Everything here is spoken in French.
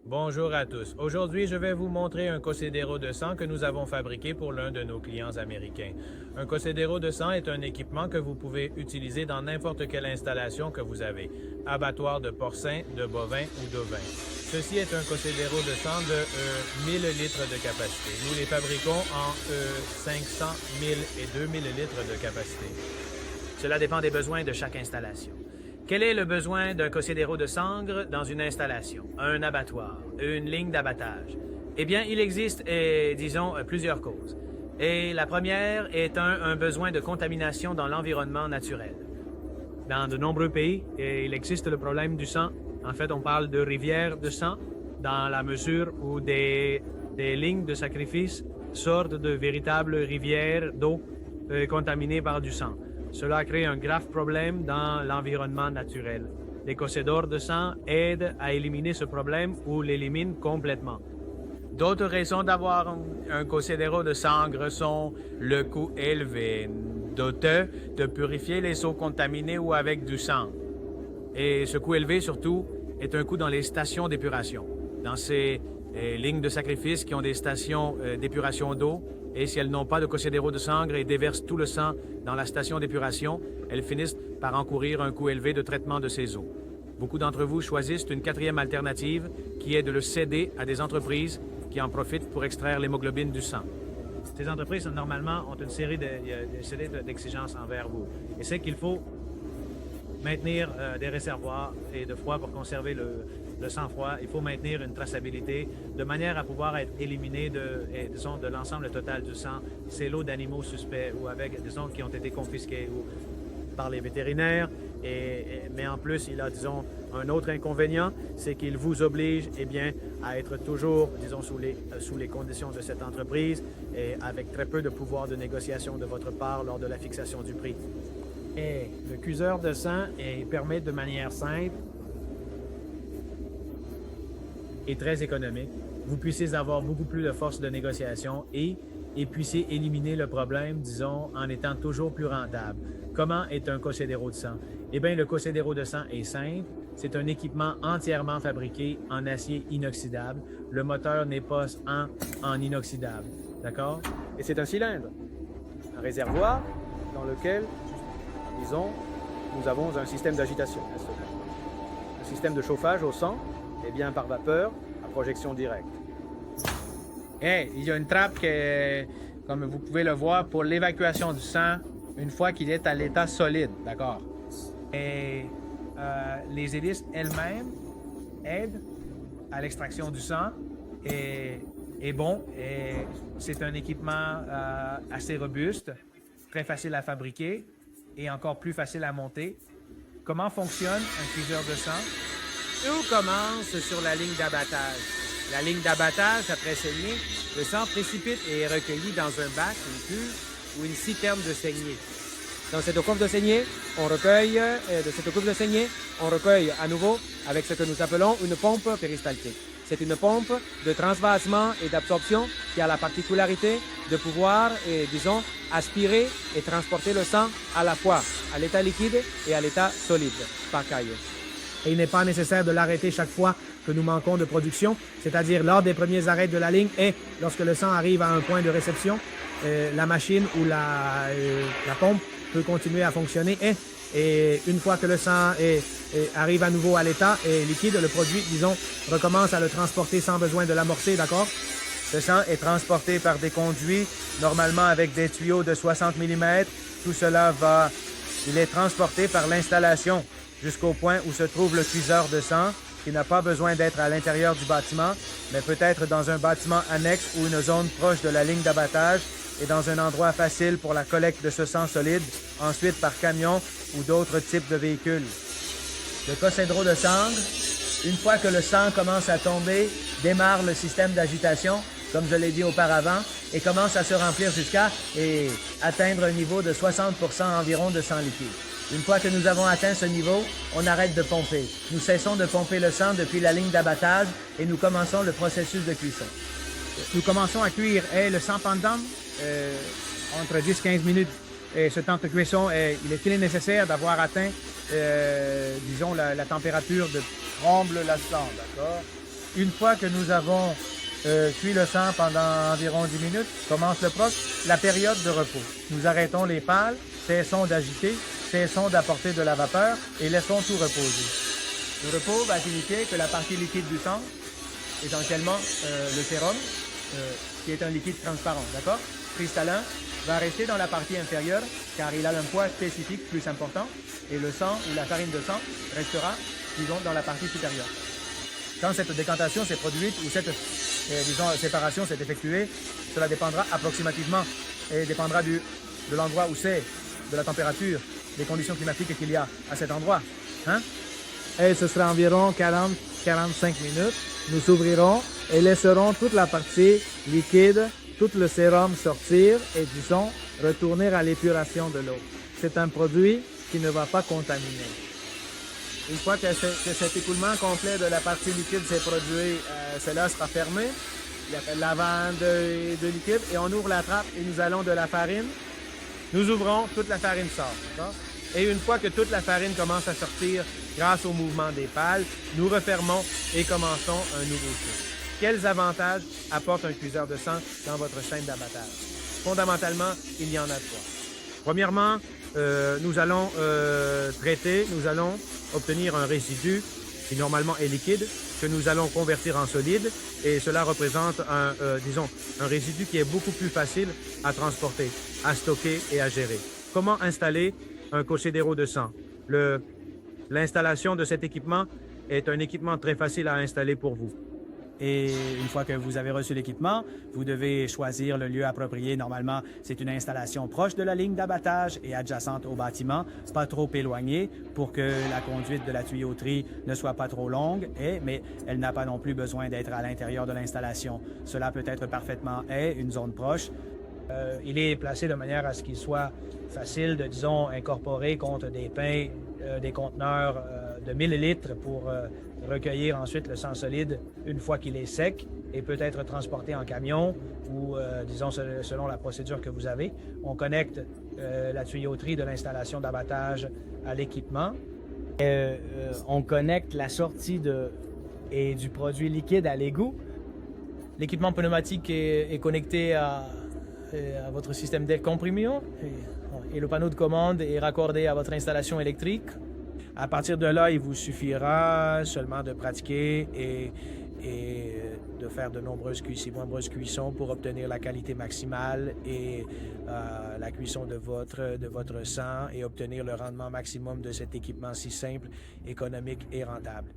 Bonjour à tous. Aujourd'hui, je vais vous montrer un Cocedero de sang que nous avons fabriqué pour l'un de nos clients américains. Un Cocedero de sang est un équipement que vous pouvez utiliser dans n'importe quelle installation que vous avez, abattoir de porcins, de bovins ou d'ovins. Ceci est un Cocedero de sang de 1000 litres de capacité. Nous les fabriquons en 500, 1000 et 2000 litres de capacité. Cela dépend des besoins de chaque installation. Quel est le besoin d'un Cocedero de sangre dans une installation, un abattoir, une ligne d'abattage? Eh bien, il existe, disons, plusieurs causes. Et la première est un besoin de contamination dans l'environnement naturel. Dans de nombreux pays, il existe le problème du sang. En fait, on parle de rivières de sang, dans la mesure où des lignes de sacrifice sortent de véritables rivières d'eau contaminées par du sang. Cela crée un grave problème dans l'environnement naturel. Les Cocedores de sang aident à éliminer ce problème ou l'éliminent complètement. D'autres raisons d'avoir un Cocedero de sangre sont le coût élevé de purifier les eaux contaminées ou avec du sang. Et ce coût élevé, surtout, est un coût dans les stations d'épuration. Dans ces lignes de sacrifice qui ont des stations d'épuration d'eau, et si elles n'ont pas de Cocedero de sangre et déversent tout le sang dans la station d'épuration, elles finissent par encourir un coût élevé de traitement de ces eaux. Beaucoup d'entre vous choisissent une quatrième alternative qui est de le céder à des entreprises qui en profitent pour extraire l'hémoglobine du sang. Ces entreprises, normalement, ont une série d'exigences envers vous. Et c'est qu'il faut maintenir des réservoirs et de froid pour conserver le sang froid. Il faut maintenir une traçabilité de manière à pouvoir être éliminé de l'ensemble total du sang, ces lots d'animaux suspects ou avec, disons, qui ont été confisqués ou par les vétérinaires. Mais en plus, il a, disons, un autre inconvénient, c'est qu'il vous oblige, eh bien, à être toujours, disons, sous les conditions de cette entreprise et avec très peu de pouvoir de négociation de votre part lors de la fixation du prix. Et le cuiseur de sang permet de manière simple et très économique, vous puissiez avoir beaucoup plus de force de négociation et puissiez éliminer le problème, disons, en étant toujours plus rentable. Comment est un Cocedero de sang? Eh bien, le Cocedero de sang est simple. C'est un équipement entièrement fabriqué en acier inoxydable. Le moteur n'est pas en inoxydable. D'accord? Et c'est un cylindre, un réservoir dans lequel, disons, nous avons un système d'agitation. Un système de chauffage au sang, eh bien par vapeur, à projection directe. Et il y a une trappe que, comme vous pouvez le voir, pour l'évacuation du sang, une fois qu'il est à l'état solide, d'accord? Et les hélices elles-mêmes aident à l'extraction du sang et bon, c'est un équipement assez robuste, très facile à fabriquer et encore plus facile à monter. Comment fonctionne un cuiseur de sang? Tout commence sur la ligne d'abattage. La ligne d'abattage, après saignée, le sang précipite et est recueilli dans un bac, une cuve ou une citerne de saignée. Dans cette couve de saignée, on recueille à nouveau avec ce que nous appelons une pompe péristaltique. C'est une pompe de transvasement et d'absorption qui a la particularité de pouvoir, disons, aspirer et transporter le sang à la fois à l'état liquide et à l'état solide par caillot. Et il n'est pas nécessaire de l'arrêter chaque fois que nous manquons de production, c'est-à-dire lors des premiers arrêts de la ligne et lorsque le sang arrive à un point de réception, la machine ou la pompe peut continuer à fonctionner et une fois que le sang arrive à nouveau à l'état liquide, le produit, disons, recommence à le transporter sans besoin de l'amorcer, d'accord? Ce sang est transporté par des conduits, normalement avec des tuyaux de 60 mm. Tout cela il est transporté par l'installation jusqu'au point où se trouve le cuiseur de sang, qui n'a pas besoin d'être à l'intérieur du bâtiment, mais peut être dans un bâtiment annexe ou une zone proche de la ligne d'abattage et dans un endroit facile pour la collecte de ce sang solide, ensuite par camion ou d'autres types de véhicules. Le Cocedero de sangre, une fois que le sang commence à tomber, démarre le système d'agitation, comme je l'ai dit auparavant, et commence à se remplir jusqu'à atteindre un niveau de 60% environ de sang liquide. Une fois que nous avons atteint ce niveau, on arrête de pomper. Nous cessons de pomper le sang depuis la ligne d'abattage et nous commençons le processus de cuisson. Nous commençons à cuire le sang pendant entre 10-15 minutes. Et ce temps de cuisson, il est nécessaire d'avoir atteint, disons, la température de Tremble la sang, d'accord? Une fois que nous avons cuit le sang pendant environ 10 minutes, commence le proc, la période de repos. Nous arrêtons les pales, cessons d'agiter, cessons d'apporter de la vapeur et laissons tout reposer. Le repos va signifier que la partie liquide du sang, essentiellement le sérum, qui est un liquide transparent, d'accord, cristallin, va rester dans la partie inférieure car il a un poids spécifique plus important et le sang ou la farine de sang restera, disons, dans la partie supérieure. Quand cette décantation s'est produite ou cette séparation s'est effectuée, cela dépendra approximativement et dépendra de l'endroit où c'est, de la température, des conditions climatiques qu'il y a à cet endroit. Hein? Et ce sera environ 40-45 minutes. Nous ouvrirons et laisserons toute la partie liquide, tout le sérum sortir et, disons, retourner à l'épuration de l'eau. C'est un produit qui ne va pas contaminer. Une fois que cet écoulement complet de la partie liquide s'est produit, cela sera fermé. Il y a fait lavande de liquide et on ouvre la trappe et nous allons de la farine. Nous ouvrons, toute la farine sort. Et une fois que toute la farine commence à sortir grâce au mouvement des pales, nous refermons et commençons un nouveau cycle. Quels avantages apporte un cuiseur de sang dans votre chaîne d'abattage? Fondamentalement, il y en a trois. Premièrement, nous allons traiter, nous allons obtenir un résidu qui normalement est liquide, que nous allons convertir en solide et cela représente un résidu qui est beaucoup plus facile à transporter, à stocker et à gérer. Comment installer un Cocedero de sang? L'installation de cet équipement est un équipement très facile à installer pour vous. Et une fois que vous avez reçu l'équipement, vous devez choisir le lieu approprié. Normalement, c'est une installation proche de la ligne d'abattage et adjacente au bâtiment, pas trop éloignée pour que la conduite de la tuyauterie ne soit pas trop longue, mais elle n'a pas non plus besoin d'être à l'intérieur de l'installation. Cela peut être parfaitement une zone proche. Il est placé de manière à ce qu'il soit facile de, disons, incorporer contre des pains, des conteneurs de 1000 litres pour recueillir ensuite le sang solide une fois qu'il est sec et peut être transporté en camion ou, disons, selon la procédure que vous avez. On connecte la tuyauterie de l'installation d'abattage à l'équipement. On connecte la sortie du produit liquide à l'égout. L'équipement pneumatique est connecté à votre système d'air comprimé et le panneau de commande est raccordé à votre installation électrique. À partir de là, il vous suffira seulement de pratiquer et de faire de nombreuses cuissons pour obtenir la qualité maximale et la cuisson de votre sang et obtenir le rendement maximum de cet équipement si simple, économique et rentable.